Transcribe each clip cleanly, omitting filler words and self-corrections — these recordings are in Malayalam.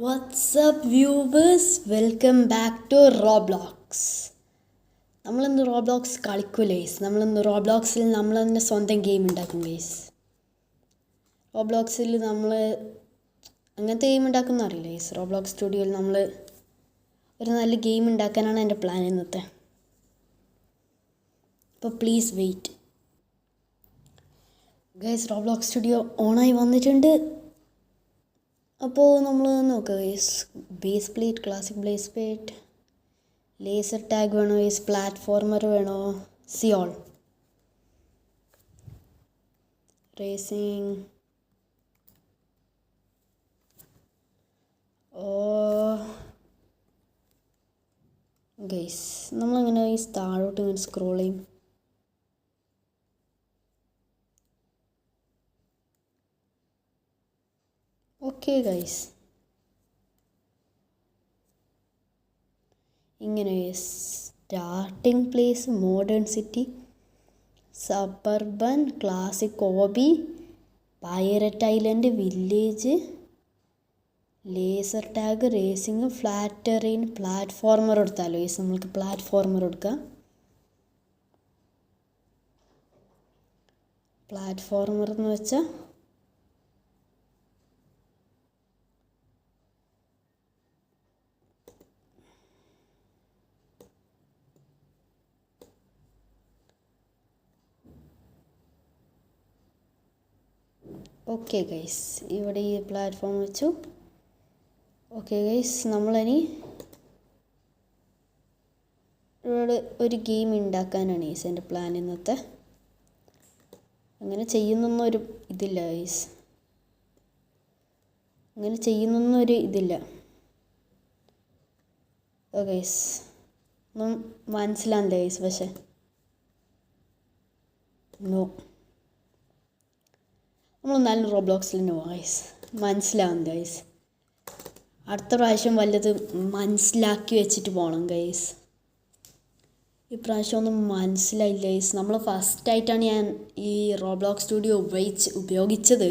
WhatsApp viewers, welcome back to Roblox. നമ്മളിന്ന് റോബ്ലോക്സ് കളിക്കൂല ഗൈസ്. നമ്മളിന്ന് റോബ്ലോക്സിൽ നമ്മൾ തന്നെ സ്വന്തം ഗെയിം ഉണ്ടാക്കും ഗൈസ്. റോബ്ലോക്സിൽ നമ്മൾ അങ്ങനത്തെ ഗെയിം ഉണ്ടാക്കുന്ന അറിയില്ല ഗൈസ്. റോബ്ലോക്സ് സ്റ്റുഡിയോയിൽ നമ്മൾ ഒരു നല്ല ഗെയിം ഉണ്ടാക്കാനാണ് എൻ്റെ പ്ലാൻ ഇന്നത്തെ. അപ്പോൾ please wait guys. Roblox studio ഓണായി വന്നിട്ടുണ്ട്. അപ്പോൾ നമ്മൾ നോക്കുക guys. Base plate, classic base plate, laser tag വേണോ ഗൈസ്, പ്ലാറ്റ്ഫോർമർ വേണോ, സിയോൾ, റേസിംഗ്, ഗൈസ് നമ്മളങ്ങനെ ഈ താഴോട്ട് ഇങ്ങനെ സ്ക്രോൾ ചെയ്യും. ഓക്കെ ഗൈസ്, ഇങ്ങനെ starting place modern city, suburban, classic obby, pirate island, village, laser tag, racing, flat terrain, platformer കൊടുത്താലോ ഗൈസ്. നമ്മൾക്ക് പ്ലാറ്റ്ഫോർമർ കൊടുക്കാം. പ്ലാറ്റ്ഫോർമർ എന്ന് വെച്ചാൽ ഓക്കെ ഗൈസ്, ഇവിടെ ഈ പ്ലാറ്റ്ഫോം വെച്ചു. ഓക്കെ ഗൈസ്, നമ്മളിനി ഇവിടെ ഒരു ഗെയിം ഉണ്ടാക്കാനാണ് ഗൈസ് എൻ്റെ പ്ലാൻ ഇന്നത്തെ. അങ്ങനെ ചെയ്യുന്നൊന്നൊരു ഇതില്ല ഗൈസ്, അങ്ങനെ ചെയ്യുന്നൊന്നൊരു ഇതില്ല. ഓ ഗൈസ്, ഒന്നും മനസ്സിലാവില്ല ഗൈസ്. പക്ഷേ നോ, നമ്മളൊന്നാലും റോബ്ലോക്സിൽ നോ ഗൈസ്. മനസ്സിലാവുന്ന ഗൈസ്. അടുത്ത പ്രാവശ്യം വല്ലത് മനസ്സിലാക്കി വെച്ചിട്ട് പോകണം ഗൈസ്. ഈ പ്രാവശ്യം ഒന്നും മനസ്സിലായില്ല ഗൈസ്. നമ്മൾ ഫസ്റ്റായിട്ടാണ് ഞാൻ ഈ റോബ്ലോക്സ് സ്റ്റുഡിയോ ഉപയോഗിച്ചത്.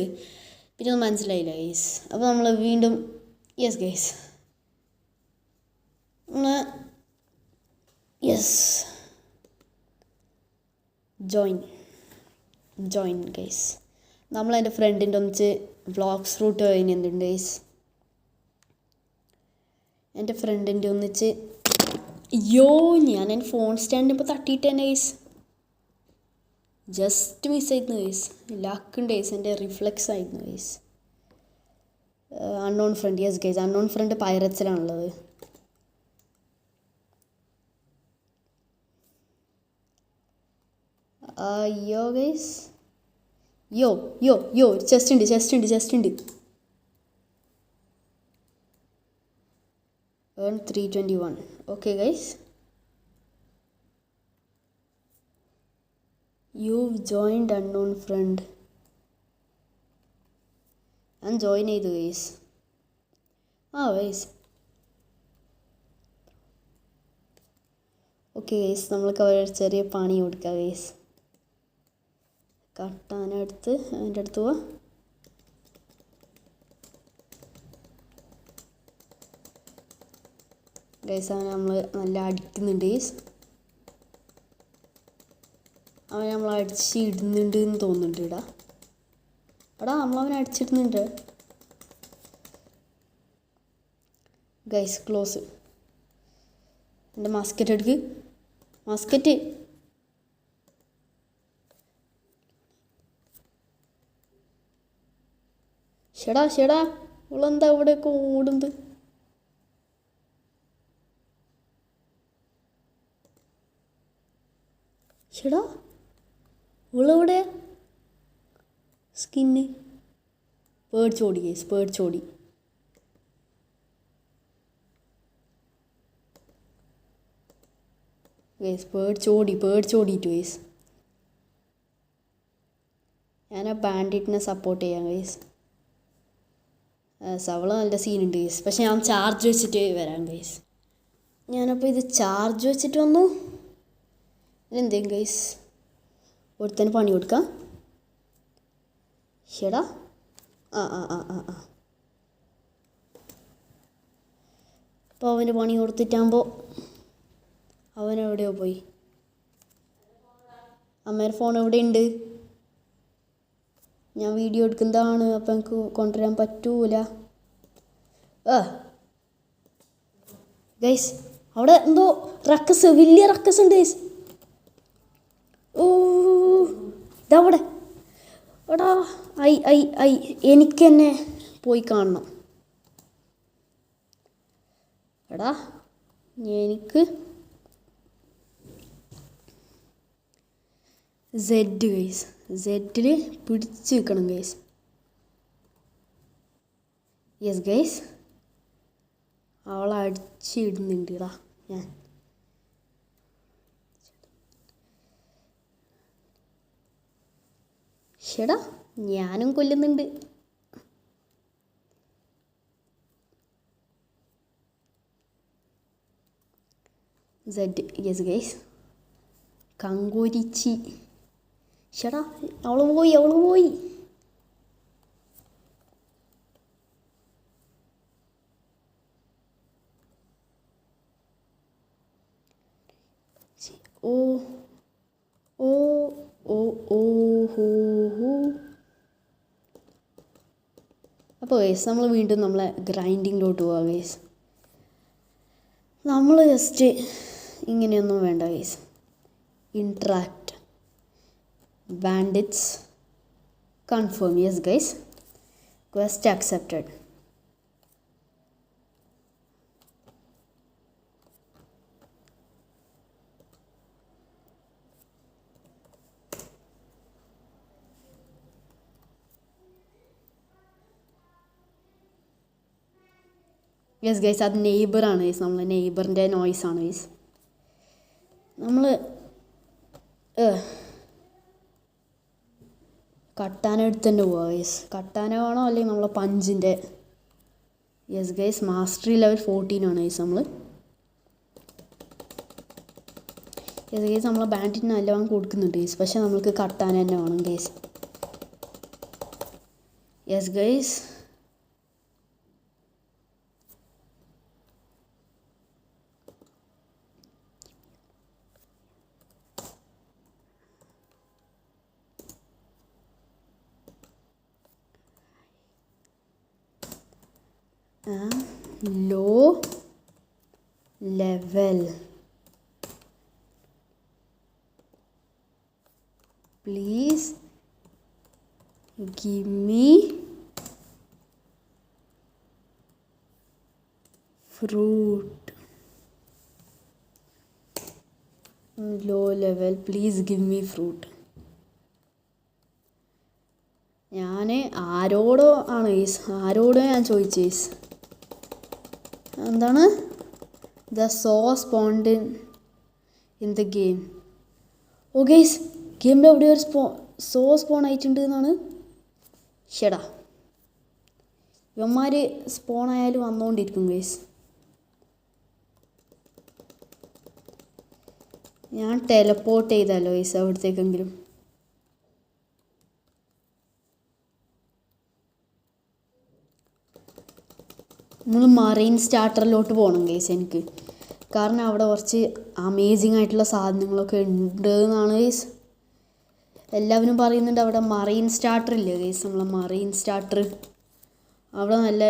പിന്നെ ഒന്നും മനസ്സിലായില്ല ഗൈസ്. അപ്പോൾ നമ്മൾ വീണ്ടും yes guys, yes join guys. നമ്മളെൻ്റെ ഫ്രണ്ടിൻ്റെ ഒന്നിച്ച് വ്ളോഗ്സ് റൂട്ട് കഴിഞ്ഞിട്ടുണ്ട് ഗൈസ്. എൻ്റെ ഫ്രണ്ടിൻ്റെ ഒന്നിച്ച് ഞാൻ എൻ്റെ ഫോൺ സ്റ്റാൻഡ് ഇപ്പോൾ തട്ടിയിട്ട് തന്നെ ഗൈസ്. ജസ്റ്റ് മിസ്സായിരുന്നു ഗൈസ്. ലക്കുണ്ട് ഗൈസ്, എൻ്റെ റിഫ്ലെക്സ് ആയിരുന്നു guys. Unknown friend, yes guys, unknown friend പൈററ്റ്സിലാണുള്ളത്. അയ്യോ ഗൈസ്, യോ ചെസ്റ്റ് ഉണ്ട്. earn 321. okay guys, you've joined unknown friend. ഞാൻ ജോയിൻ ചെയ്തു ഗൈസ്. ഗൈസ് ഓക്കെ ഗൈസ്, നമ്മൾക്ക് അവർ ചെറിയ പണി കൊടുക്കാം ഗൈസ്. കട്ടാനെടുത്ത് അതിൻ്റെ അടുത്ത് പോവാം. ഗൈസ് അവനെ നമ്മൾ നല്ല അടിക്കുന്നുണ്ട് ഗൈസ്. അവനെ നമ്മൾ അടിച്ചിടുന്നുണ്ട് എന്ന് തോന്നുന്നുണ്ട്. എടാ നമ്മളവനെ അടിച്ചിടുന്നുണ്ട് ഗൈസ്. ക്ലോസ്. എൻ്റെ മസ്കറ്റ് എടുക്ക്, മസ്കറ്റ്. ഷെടാ ഇവളെന്താ ഇവിടെയൊക്കെ ഓടുന്നത്? ഷെടാ ഇവളെവിടെ? സ്കിന്ന് പേടിച്ചോടി ഗൈസ്, പേടിച്ചോടി. പേടിച്ചോടിയിട്ട് ഗൈസ്. ഞാൻ ആ ബാൻഡിറ്റിനെ സപ്പോർട്ട് ചെയ്യാം ഗൈസ്. അവള് നല്ല സീനുണ്ട് ഗൈസ്. പക്ഷെ ഞാൻ ചാർജ് വെച്ചിട്ട് വരാം ഗൈസ്. ഞാനപ്പോൾ ഇത് ചാർജ് വെച്ചിട്ട് വന്നു. ഇതെന്തേലും ഗൈസ് ഒരുത്തന് പണി കൊടുക്കാം. ഷെടാ ആ അപ്പോൾ അവന് പണി കൊടുത്തിട്ടാകുമ്പോൾ അവനെവിടെയോ പോയി. അമ്മേൻ്റെ ഫോൺ എവിടെയുണ്ട്? ഞാൻ വീഡിയോ എടുക്കുന്നതാണ്, അപ്പം എനിക്ക് കൊണ്ടുവരാൻ പറ്റൂല. ഗൈസ് അവിടെ എന്തോ റക്കസ്, വലിയ റക്കസ് ഉണ്ട് ഗൈസ്. ഓ ഇതവിടെ എടാ എനിക്ക് തന്നെ പോയി കാണണം. എടാ എനിക്ക് സെഡ് ഗൈസ്, സെഡിൽ പിടിച്ച് നിൽക്കണം ഗൈസ്. യെസ് ഗൈസ്, അവളെ അടിച്ചിടുന്നുണ്ട് ഇടാ ഞാൻ. ഷെടാ ഞാനും കൊല്ലുന്നുണ്ട്. സെഡ് യെസ് ഗൈസ്, കങ്കൂരിച്ചി. ഷെടാ അവള് പോയി. ഓ ഓ ഓ ഓ ഹോ ഹോ. അപ്പോൾ ഗൈസ് നമ്മൾ വീണ്ടും നമ്മളെ ഗ്രൈൻഡിങ്ങിലോട്ട് പോവാം ഗൈസ്. നമ്മൾ ജസ്റ്റ് ഇങ്ങനെയൊന്നും വേണ്ട guys. Interact bandits confirm. Yes guys, quest accepted. Yes guys, അത് നെയ്ബറാണ് ഗൈസ്, നമ്മളെ നെയ്ബറിൻ്റെ നോയ്സാണ് ഗൈസ്. നമ്മൾ കട്ടാന എടുത്ത് തന്നെ പോവാം ഗൈസ്. കട്ടാന വേണോ അല്ലെങ്കിൽ നമ്മളെ പഞ്ചിൻ്റെ. യെസ് ഗൈസ്, മാസ്റ്ററി ലെവൽ 14 ആണ് ഗൈസ് നമ്മൾ. യെസ് ഗൈസ്, നമ്മളെ ബാൻഡിന് നല്ലവണ്ണം കൊടുക്കുന്നുണ്ട് ഗൈസ്, പക്ഷെ നമ്മൾക്ക് കട്ടാന തന്നെ വേണം guys. Yes guys, low level please give me fruit. Low level, please give me fruit. ഞാൻ ആരോടോ ആണ് ഗൈസ്, ആരോടോ ഞാൻ ചോദിച്ചു ഗൈസ്. എന്താണ് the so spawned in the game. ഓ ഗൈസ്, ഗെയിമിൽ എവിടെ ഒരു സോ സ്പോൺ ആയിട്ടുണ്ട് എന്നാണ്. ഷെടാ ഇവന്മാർ സ്പോൺ ആയാലും വന്നുകൊണ്ടിരിക്കും ഗൈസ്. ഞാൻ ടെലപ്പോർട്ട് ചെയ്താലോ ഗൈസ് അവിടത്തേക്കെങ്കിലും. നമ്മൾ മറൈൻ സ്റ്റാർട്ടറിലോട്ട് പോകണം ഗൈസ് എനിക്ക്, കാരണം അവിടെ കുറച്ച് അമേസിങ് ആയിട്ടുള്ള സാധനങ്ങളൊക്കെ ഉണ്ട് എന്നാണ് ഗൈസ് എല്ലാവരും പറയുന്നുണ്ട്. അവിടെ മറൈൻ സ്റ്റാർട്ടർ ഇല്ലേ ഗൈസ്, നമ്മളെ മറൈൻ സ്റ്റാർട്ടർ, അവിടെ നല്ല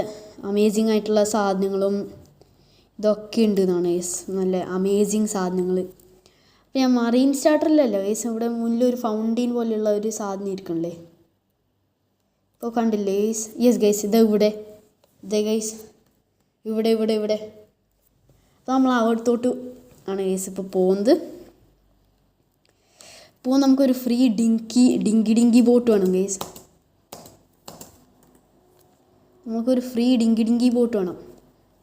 അമേസിങ് ആയിട്ടുള്ള സാധനങ്ങളും ഇതൊക്കെ ഉണ്ട് എന്നാണ് ഗൈസ്, നല്ല അമേസിങ് സാധനങ്ങൾ. അപ്പോൾ ഞാൻ മറൈൻ സ്റ്റാർട്ടറിലല്ല ഗൈസ്, ഇവിടെ മുന്നിലൊരു ഫൗണ്ടെയിൻ പോലെയുള്ള ഒരു സാധനം ഇരിക്കണല്ലേ, ഇപ്പോൾ കണ്ടില്ലേ ഗൈസ്. യെസ് ഗൈസ്, ഇതേ ഗൈസ്, ഇവിടെ അപ്പോൾ നമ്മൾ അവിടത്തോട്ട് ആണ് ഗൈസ് ഇപ്പോൾ പോകുന്നത്. ഇപ്പോൾ നമുക്കൊരു ഫ്രീ ഡിങ്കി ബോട്ട് വേണം ഗൈസ്. നമുക്കൊരു ഫ്രീ ഡിങ്കി ബോട്ട് വേണം.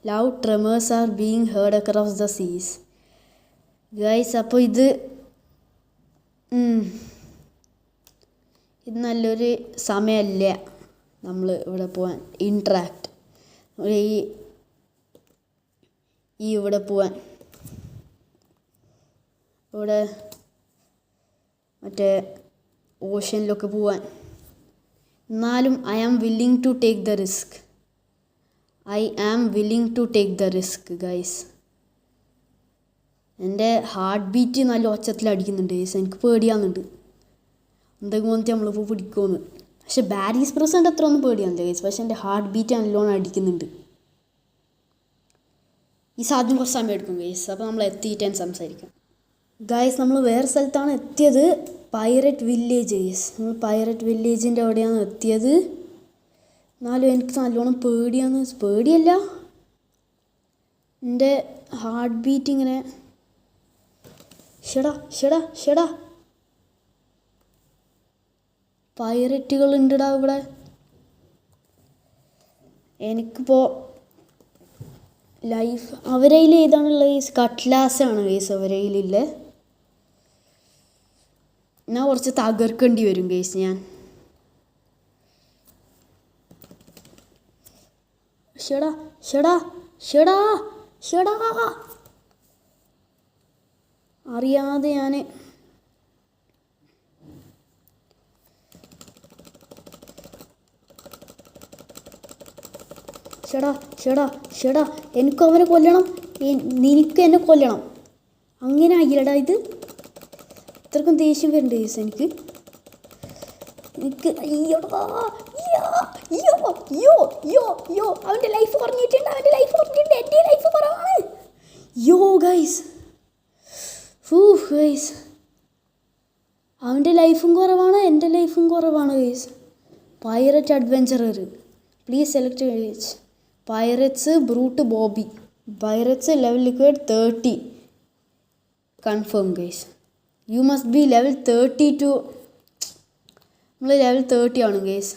Loud tremors are being heard across the seas guys. അപ്പോൾ ഇത് നല്ലൊരു സമയമല്ല നമ്മൾ ഇവിടെ പോകാൻ. ഇൻട്രാക്ട് ഇവിടെ പോവാൻ, ഇവിടെ മറ്റേ ഓഷ്യനിലൊക്കെ പോവാൻ. എന്നാലും I am willing to take the risk. I am willing to take the risk guys. എൻ്റെ ഹാർട്ട് ബീറ്റ് നല്ല ഒച്ചത്തിൽ അടിക്കുന്നുണ്ട് ഗൈസ്. എനിക്ക് പേടിയാവുന്നുണ്ട് എന്തെങ്കിലും വന്നിട്ട് നമ്മളിപ്പോൾ പിടിക്കുമെന്ന്. പക്ഷെ ബാരീസ് പ്രസൻറ്റ് അത്ര ഒന്നും പേടിയാവുന്നില്ല ഗൈസ്. പക്ഷെ എൻ്റെ ഹാർട്ട് ബീറ്റ് നല്ലോണം അടിക്കുന്നുണ്ട്. ഈ സാധ്യം കുറച്ച് സമയം എടുക്കും ഗൈസ്. അപ്പോൾ നമ്മൾ എത്തിയിട്ട് സംസാരിക്കാം. ഗൈസ് നമ്മൾ വേറെ സ്ഥലത്താണ് എത്തിയത്. Pirate village guys. നമ്മൾ പൈററ്റ് വില്ലേജിൻ്റെ അവിടെയാണ് എത്തിയത്. എന്നാലും എനിക്ക് നല്ലോണം പേടിയല്ല, എൻ്റെ ഹാർട്ട് ബീറ്റ് ഇങ്ങനെ ഷെടാ പൈററ്റുകൾ ഉണ്ടടാ ഇവിടെ. എനിക്കിപ്പോൾ ലൈഫ് അവരയിൽ ഏതാണുള്ള ഗൈസ്? കട്ട്ലാസാണ് ഗൈസ് അവരയിലില്ലേ. ഞാൻ കുറച്ച് തകർക്കേണ്ടി വരും ഗൈസ്. ഞാൻ ഷെടാ അറിയാതെ ഞാൻ ഷെടാ എനിക്ക് അവനെ കൊല്ലണം, നിനക്ക് എന്നെ കൊല്ലണം. അങ്ങനെ ആയില്ലടാ ഇത്. ഇത്രക്കും ദേഷ്യം വരുന്നുണ്ട് ഗൈസ് എനിക്ക്. അവൻ്റെ ലൈഫ് കുറഞ്ഞിട്ടുണ്ട്, എൻ്റെ ലൈഫ് കുറവാണ്. ഗൈസ് അവൻ്റെ ലൈഫും കുറവാണ്, എൻ്റെ ലൈഫും കുറവാണ് guys. Pirate adventurer please select guys. Pirates brute Bobby. Pirates level liquid 30 confirm guys. You must be level 32. നമ്മൾ ലെവൽ 30 ആണ് ഗൈസ്.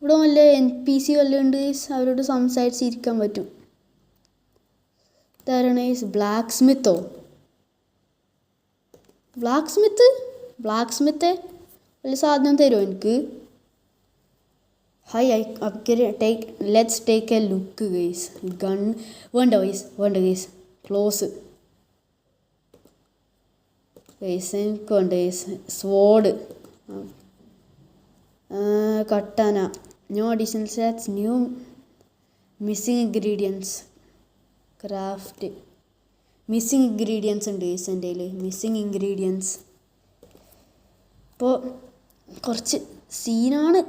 ഇവിടെ വല്ല NPC വല്ലതും ഉണ്ട് ഗൈസ്. അവരോട് സംസാരിച്ചിരിക്കാൻ പറ്റും. ഇതാരാണ് ഗൈസ്? ബ്ലാക്ക് സ്മിത്ത് വല്ല സാധനം തരുമോ എനിക്ക്? Let's take a look guys. Gun വേണ്ട ഗൈസ്. Close guys. എനിക്ക് വേണ്ട guys. Sword, katana. No additional sets. New missing ingredients. Craft missing ingredients ഉണ്ട് ഗൈസ് എൻ്റെ കയ്യിൽ. മിസ്സിങ് ഇൻഗ്രീഡിയൻസ് ഇപ്പോൾ കുറച്ച് സീനാണ്.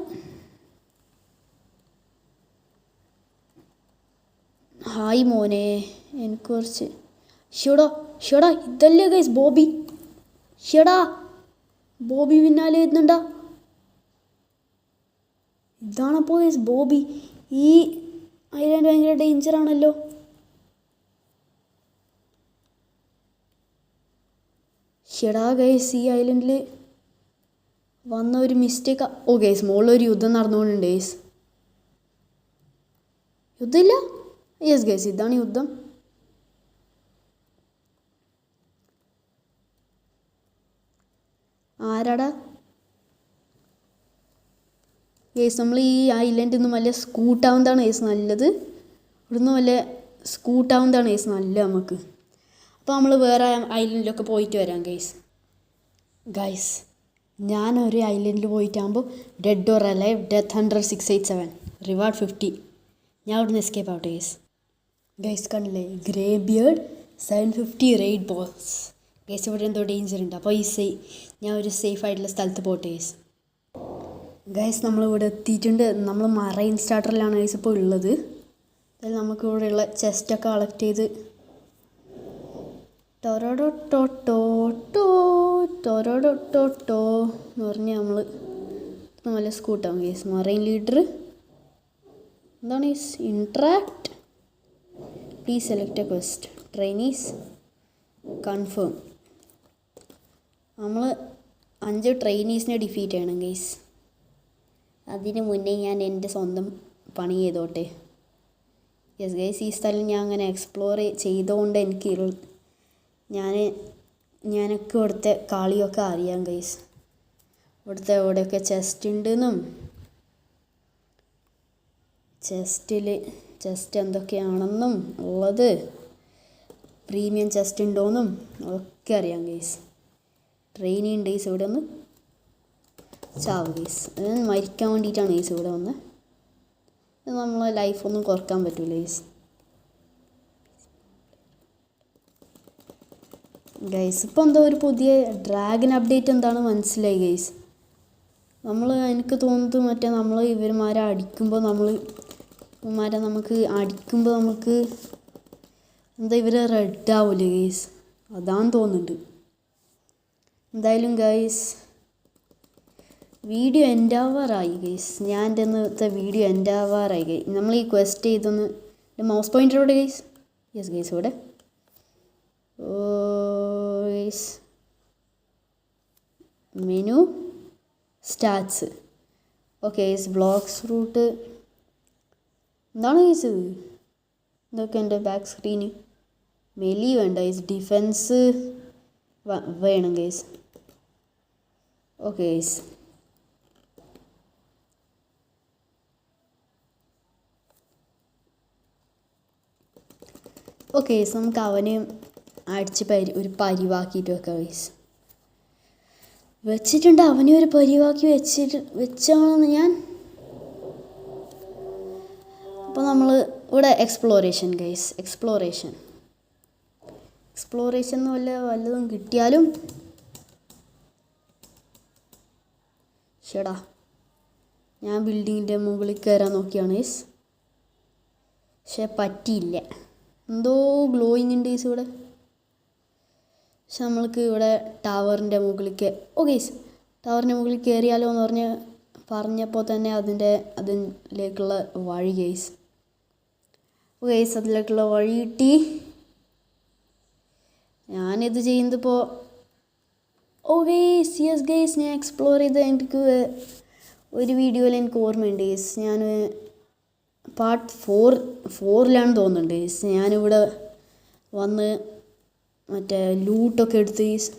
ഹായ് മോനെ, എനിക്ക് കുറച്ച് ഷെടാ ഇതല്ലേ ഗൈസ് ബോബി. ബോബി പിന്നാലെ വരുന്നുണ്ടാ. ഇതാണപ്പോൾ ഗൈസ് ബോബി. ഈ ഐലൻഡ് ഭയങ്കര ഡേഞ്ചറാണല്ലോ. ഗൈസ് ഈ ഐലൻഡിൽ വന്ന ഒരു മിസ്റ്റേക്ക്. ഗൈസ് മുകളിലൊരു യുദ്ധം നടന്നുകൊണ്ടുണ്ട് ഗൈസ്. യുദ്ധമില്ല? യെസ് ഗൈസ് ഇതാണ് യുദ്ധം. ആരാടാ ഗൈസ്? നമ്മൾ ഈ ഐലൻഡിൽ നിന്ന് വല്ല സ്കൂട്ടാവുന്നതാണ് ഗൈസ് നല്ലത്. ഇവിടുന്ന് വല്ല സ്കൂട്ടാവുന്നതാണ് ഗൈസ് നല്ലത് നമുക്ക്. അപ്പോൾ നമ്മൾ വേറെ ഐലൻഡിലൊക്കെ പോയിട്ട് വരാം ഗൈസ്. ഞാനൊരു ഐലൻഡിൽ പോയിട്ടാകുമ്പോൾ dead or alive, death 100-687, reward 50. ഞാൻ അവിടുന്ന് എസ്കേപ്പ് ആവട്ടെ ഗൈസ്. കണ്ടില്ലേ grey beard 750 raid boss. Guys ഇവിടെ എന്തോ ഡേഞ്ചർ ഉണ്ട്. അപ്പോൾ ഞാൻ ഒരു സേഫ് ആയിട്ടുള്ള സ്ഥലത്ത് പോട്ടെ ഗൈസ്. നമ്മളിവിടെ എത്തിയിട്ടുണ്ട്. നമ്മൾ മറൈൻ സ്റ്റാർട്ടറിലാണ് ഗൈസ് ഇപ്പോൾ ഉള്ളത്. അതിൽ നമുക്ക് ഇവിടെയുള്ള ചെസ്റ്റൊക്കെ കളക്ട് ചെയ്ത് ടൊറോടോ എന്ന് പറഞ്ഞ് നമ്മൾ നല്ല സ്കൂട്ടാവും ഗൈസ്. മറൈൻ ലീഡർ എന്താണ് guys? Interact. Please select a quest. Trainees confirm. നമ്മൾ 5 ട്രെയിനീസിനെ ഡിഫീറ്റ് ചെയ്യണം ഗൈസ്. അതിന് മുന്നേ ഞാൻ എൻ്റെ സ്വന്തം പണി ചെയ്തോട്ടെ യെസ് ഗൈസ്. ഈ സ്ഥലം ഞാൻ അങ്ങനെ എക്സ്പ്ലോർ ചെയ്തുകൊണ്ട് ഞാനൊക്കെ ഇവിടുത്തെ കളിയൊക്കെ അറിയാം ഗൈസ്. ഇവിടുത്തെ എവിടെയൊക്കെ ചെസ്റ്റ് ഉണ്ടെന്നും ചെസ്റ്റ് എന്തൊക്കെയാണെന്നും ഉള്ളത്, പ്രീമിയം ചെസ്റ്റ് ഉണ്ടോയെന്നും ഒക്കെ അറിയാം ഗൈസ്. ട്രെയിനിങ് ഉണ്ട് ഗൈസ്. ഇവിടെ ഒന്ന് ചാവ് ഗൈസ്. മരിക്കാൻ വേണ്ടിയിട്ടാണ് ഗൈസ് ഇവിടെ വന്ന്. നമ്മളെ ലൈഫൊന്നും കുറക്കാൻ പറ്റൂല ഗൈസ്. ഗൈസ് ഇപ്പോൾ എന്തോ ഒരു പുതിയ ഡ്രാഗൺ അപ്ഡേറ്റ് എന്താണ് മനസ്സിലായി ഗൈസ്. എനിക്ക് തോന്നുന്നത് മറ്റേ നമ്മൾ ഇവന്മാരെ അടിക്കുമ്പോൾ നമുക്ക് എന്താ ഇവർ റെഡ് ആവില്ല ഗൈസ്, അതാന്ന് തോന്നുന്നുണ്ട്. എന്തായാലും ഗൈസ് വീഡിയോ എൻഡ് ആവാറായി ഗൈസ്. ഞാൻ എൻ്റെ ഇന്നത്തെ വീഡിയോ എൻഡ് ആവാറായി ഗൈസ്. നമ്മൾ ഈ ക്വസ്റ്റ് ചെയ്തൊന്ന് മൗസ് പോയിൻ്റർ ഇവിടെ ഗൈസ്. യെസ് ഗൈസ് ഇവിടെ guys menu stats. Okay guys blocks root എന്താണ് ഗൈസ് ഇതൊക്കെ എൻ്റെ ബാക്ക് സ്ക്രീന്. മെലി വേണ്ട ഗൈസ്, ഡിഫെൻസ് വേണം guys. Okay guys okay guys നമുക്ക് അവനെ അടിച്ച് ഒരു പരിവാക്കിയിട്ട് വെക്കാം ഗൈസ്. വെച്ചിട്ടുണ്ട്, അവനെ ഒരു പരിവാക്കി വെച്ചാണെന്ന് ഞാൻ. അപ്പോൾ നമ്മൾ ഇവിടെ എക്സ്പ്ലോറേഷൻ ഗൈസ്, എക്സ്പ്ലോറേഷൻ വല്ലതും കിട്ടിയാലും ഷെടാ. ഞാൻ ബിൽഡിങ്ങിൻ്റെ മുകളിൽ കയറാൻ നോക്കിയാണ് ഗൈസ്, പക്ഷെ പറ്റിയില്ല. എന്തോ ഗ്ലോയിങ് ഉണ്ട് ഗൈസ് ഇവിടെ. പക്ഷെ നമ്മൾക്ക് ഇവിടെ ടവറിൻ്റെ മുകളിലേക്ക് ഗൈസ് ടവറിൻ്റെ മുകളിൽ കയറിയാലോ എന്ന് പറഞ്ഞപ്പോൾ തന്നെ അതിലേക്കുള്ള വഴി ഗൈസ്. ഗൈസ് അതിലേക്കുള്ള വഴി കിട്ടി. ഞാനിത് ചെയ്യുന്നതിപ്പോൾ ഗൈസ് യെസ് ഗൈസ് ഞാൻ എക്സ്പ്ലോർ ചെയ്ത് എനിക്ക് ഒരു വീഡിയോയിൽ എനിക്ക് ഓർമ്മയുണ്ട് ഗൈസ്. ഞാൻ പാർട്ട് 4 തോന്നുന്നുണ്ട് ഗൈസ്. ഞാനിവിടെ വന്ന് മറ്റേ ലൂട്ടൊക്കെ എടുത്ത് ഗൈസ്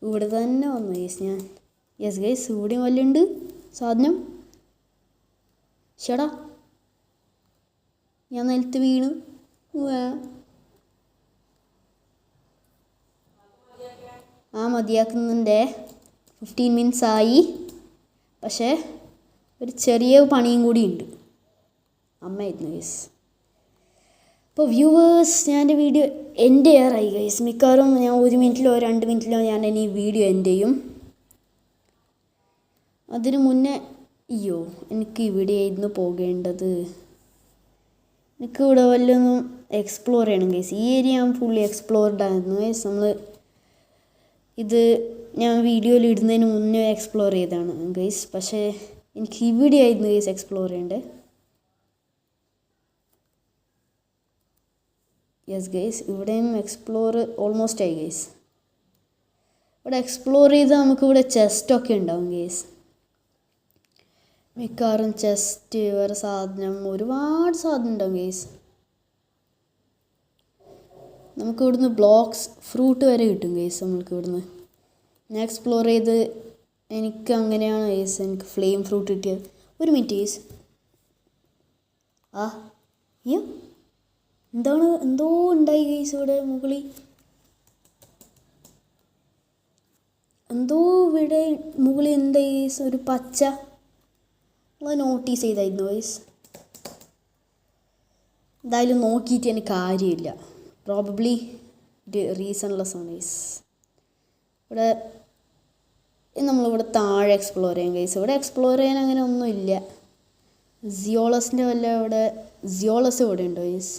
ഇവിടെ തന്നെ വന്നു ഗൈസ് ഞാൻ. യെസ് ഗൈസ് ഇവിടെയും വല്ലുണ്ട് സാധനം. ഷടാ ഞാൻ നിലത്ത് വീണു. മതിയാക്കുന്നുണ്ട്. 15 മിനിറ്റ്സ് ആയി, പക്ഷേ ഒരു ചെറിയ പണിയും കൂടി ഉണ്ട്. അമ്മയായിരുന്നു ഗൈസ്. അപ്പോൾ വ്യൂവേഴ്സ് ഞാൻ എൻ്റെ വീഡിയോ എൻഡ് ചെയ്യാറായി ഗൈസ്. മിക്കവാറും ഞാൻ 1 മിനിറ്റിലോ 2 മിനിറ്റിലോ ഞാൻ ഇനി വീഡിയോ എൻഡ് ചെയ്യും. അതിനു മുന്നേ എനിക്ക് ഇവിടെയായിരുന്നു പോകേണ്ടത്. എനിക്കിവിടെ വല്ലൊന്നും എക്സ്പ്ലോർ ചെയ്യണം ഗൈസ്. ഈ ഏരിയ ഞാൻ ഫുള്ളി എക്സ്പ്ലോർഡ് ആയിരുന്നു ഗൈസ്. ഞാൻ വീഡിയോയിൽ ഇടുന്നതിന് മുന്നേ എക്സ്പ്ലോർ ചെയ്തതാണ് ഗൈസ്. പക്ഷേ എനിക്ക് ഇവിടെ ആയിരുന്നു ഗൈസ് എക്സ്പ്ലോർ ചെയ്യേണ്ടത്. യെസ് ഗൈസ് ഇവിടെയും എക്സ്പ്ലോർ ഓൾമോസ്റ്റ് ആയി ഗൈസ്. ഇവിടെ എക്സ്പ്ലോർ ചെയ്താൽ നമുക്കിവിടെ ചെസ്റ്റൊക്കെ ഉണ്ടാവും ഗൈസ്. മിക്കവാറും ചെസ്റ്റ് വേറെ ഒരുപാട് സാധനം ഉണ്ടാവും ഗൈസ്. നമുക്കിവിടുന്ന് ബ്ലോക്സ് ഫ്രൂട്ട് വരെ കിട്ടും ഗൈസ്. ഇവിടുന്ന് ഞാൻ എക്സ്പ്ലോർ ചെയ്ത് എനിക്ക് അങ്ങനെയാണ് ഗൈസ് എനിക്ക് ഫ്ലെയിം ഫ്രൂട്ട് കിട്ടിയത്. ഒരു മിനിറ്റ് ഗൈസ്. എന്തോ ഉണ്ടായി ഗൈസ് ഇവിടെ മുകളിൽ. എന്തായി ഗൈസ് ഒരു പച്ച നോട്ടീസ് ചെയ്തായിരുന്നു ഗൈസ്. എന്തായാലും നോക്കിയിട്ട് എനിക്ക് കാര്യമില്ല. പ്രോബബ്ലി റീസൺലെസ് ആണ് ഗൈസ്. നമ്മളിവിടെ താഴെ എക്സ്പ്ലോർ ചെയ്യാം ഗൈസ്. ഇവിടെ എക്സ്പ്ലോർ ചെയ്യാൻ അങ്ങനെ ഒന്നുമില്ല. ജിയോളസ് ഇവിടെ ഉണ്ടോ ഗൈസ്?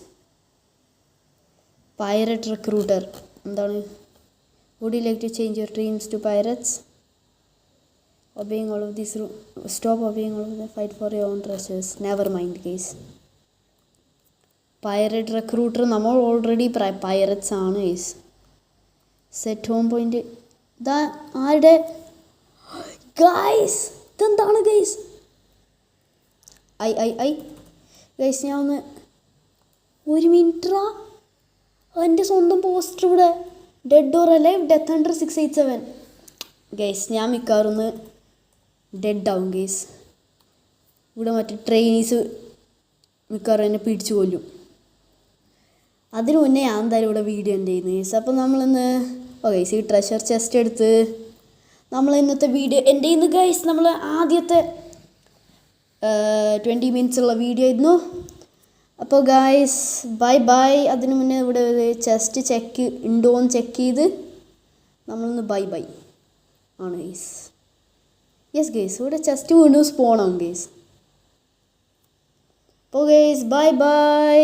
പൈററ്റ് റിക്രൂട്ടർ എന്താണ്? Would you like to change your dreams to pirates? Obeying all of these stop obeying all of them, fight for your own treasures. Never mind guys. Pirate recruiter നമ്മൾ ഓൾറെഡി പൈററ്റ്സ് ആണ് ഗൈസ്. സെറ്റ് ഹോം പോയിന്റ് ആരുടെ ഗൈസ്? ഇതെന്താണ് ഗൈസ്? ഗൈസ് ഞാൻ ഒന്ന് ഒരു മിനിറ്റാ. എൻ്റെ സ്വന്തം പോസ്റ്റർ ഇവിടെ dead or alive death under 687 guys. ഞാൻ മിക്കവാറും ഡെഡ് ആവും ഗൈസ്. ഇവിടെ മറ്റേ ട്രെയിനീസ് മിക്കവാറും എന്നെ പിടിച്ചു കൊല്ലും. അതിനു മുന്നേ ഞാൻ എന്തായാലും ഇവിടെ വീഡിയോ എൻ്റെ ചെയ്യുന്നു ഗൈസ്. അപ്പോൾ നമ്മളിന്ന് ഓ ഗൈസ് ഈ ട്രഷർ ചെസ്റ്റ് എടുത്ത് നമ്മൾ ഇന്നത്തെ വീഡിയോ എൻ്റെ ഇന്ന് ഗൈസ് നമ്മൾ ആദ്യത്തെ 20 മിനിറ്റ്സ് ഉള്ള വീഡിയോ ആയിരുന്നു. അപ്പോൾ ഗൈസ് ബൈ ബൈ. അതിന് മുന്നേ ഇവിടെ ചെസ്റ്റ് ചെക്ക് ഉണ്ടോയെന്ന് ചെക്ക് ചെയ്ത് നമ്മളൊന്ന് ബൈ ബൈ ആണ് ഗൈസ്. യെസ് ഗൈസ് ഇവിടെ ചെസ്റ്റ് വീണ്ടും സ്പോണാവും ഗൈസ്. അപ്പോൾ ഗൈസ് ബൈ ബൈ.